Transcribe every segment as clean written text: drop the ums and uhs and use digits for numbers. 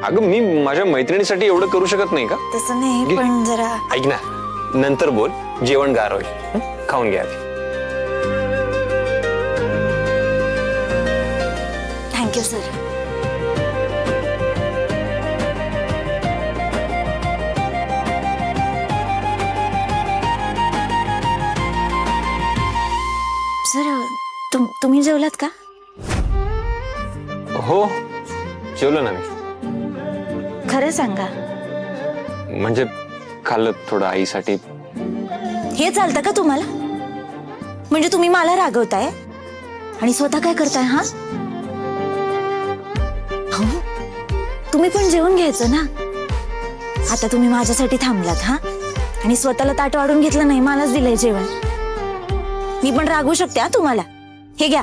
अगं मी माझ्या मैत्रिणीसाठी एवढं करू शकत नाही का? तसं नाही पण जरा ऐक ना, नंतर बोल, जेवण गार होईल. खाऊन घ्या. Thank you sir. सर तुम्ही जेवलात का? हो, जेवलो ना मी. खरं सांगा. म्हणजे खाल्लं थोडं आईसाठी. हे चालतं का तुम्हाला? म्हणजे तुम्ही मला रागवताय आणि स्वतः काय करताय? हा हो, तुम्ही पण जेवून घ्यायचं ना. आता तुम्ही माझ्यासाठी थांबलात हा आणि स्वतःला ताट वाढून घेतलं नाही, मलाच दिलंय जेवण. मी पण रागवू शकते हा तुम्हाला. हे घ्या.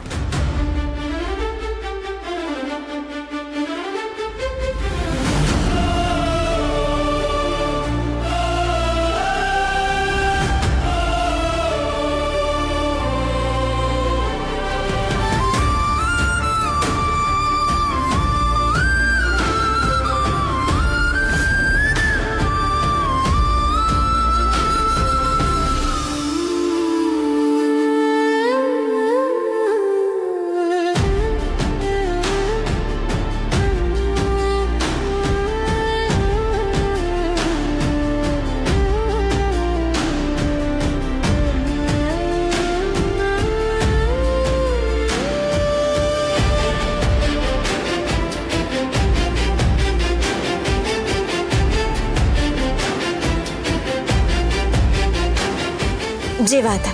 जेवा आता.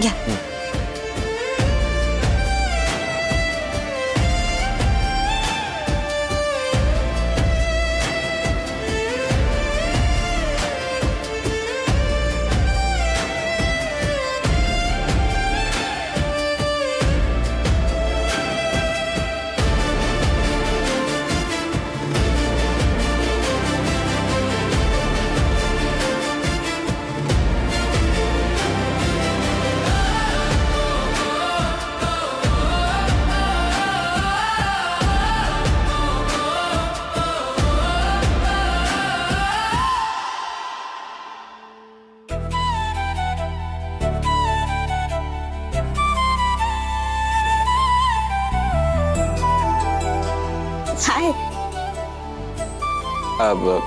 घ्या. हाय.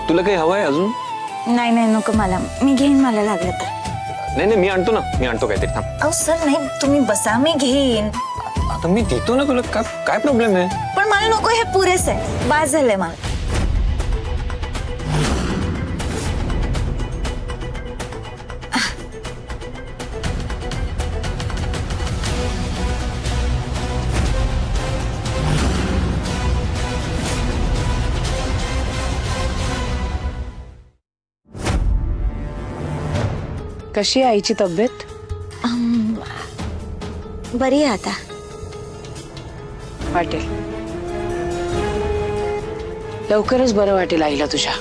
तुला काही हवंय अजून? नाही नाही नको मला. मी घेईन मला लागलं तर. नाही नाही, मी आणतो ना. मी आणतो काहीतरी. थांब. अहो सर नाही, तुम्ही बसा, मी घेईन. आता मी देतो ना तुला. काय प्रॉब्लेम आहे? पण मला नको, हे पुरेस आहे. बास झालंय मला. कशी आहे आईची तब्येत? बरी आहे आता. वाटेल लवकरच बरं वाटेल आईला तुझ्या.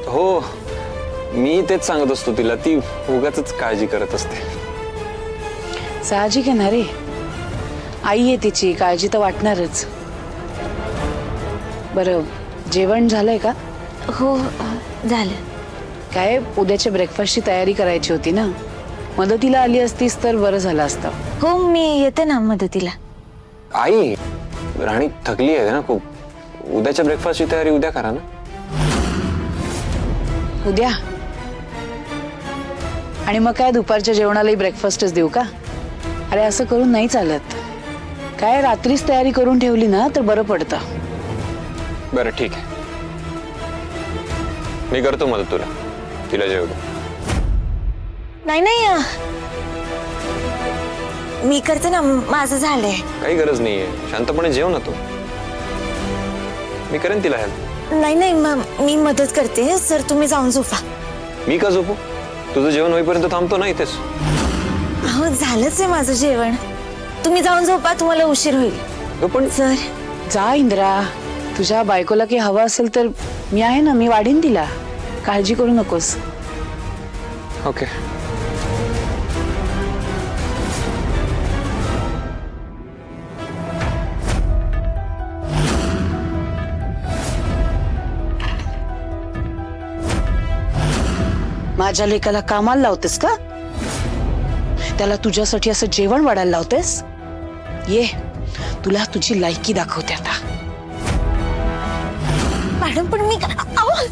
हो, मी तेच सांगत असतो तिला. ती उगाचच काळजी करत असते. साहजिक आहे ना रे, आई आहे तिची, काळजी तर वाटणारच. बरं, जेवण झालंय का? हो झालं. काय उद्याच्या ब्रेकफास्टची तयारी करायची होती ना, मदतीला आली असतीस तर बरं झालं असतं. हो मी येते ना मदतीला. आई, राणी थकली आहे ना खूप. उद्याच्या ब्रेकफास्टची तयारी उद्या करा ना. उद्या? आणि मग काय दुपारच्या जेवणालाही ब्रेकफास्टच देऊ का? अरे असं करून नाही चालत. काय रात्रीच तयारी करून ठेवली ना तर बरं पडतं. बरं ठीक आहे, मी करतो मदत तुला. तिला जेवू दे. नाही नाही मी करते ना, माझं झालंय. काही गरज नाहीये, शांतपणे जेव ना तू. मी करेन तिला हेल्प. नाही नाही मी मदत करते. सर तुम्ही जाऊन झोपा. मी का झोपू? तुझं जेवण होईपर्यंत थांबतो ना इथेच. हो झालंच आहे माझं जेवण. तुम्ही जाऊन झोपा, तुम्हाला उशीर होईल. पण सर जा इंद्रा, तुझ्या बायकोला काही हवं असेल तर मी आहे ना, मी वाढीन तिला. काळजी करू नकोस. ओके. माझ्या लेकाला कामाला लावतेस का? त्याला तुझ्यासाठी असं जेवण वाढायला लावतेस? ये, तुला तुझी लायकी दाखवते आता. मॅडम पण मी अहो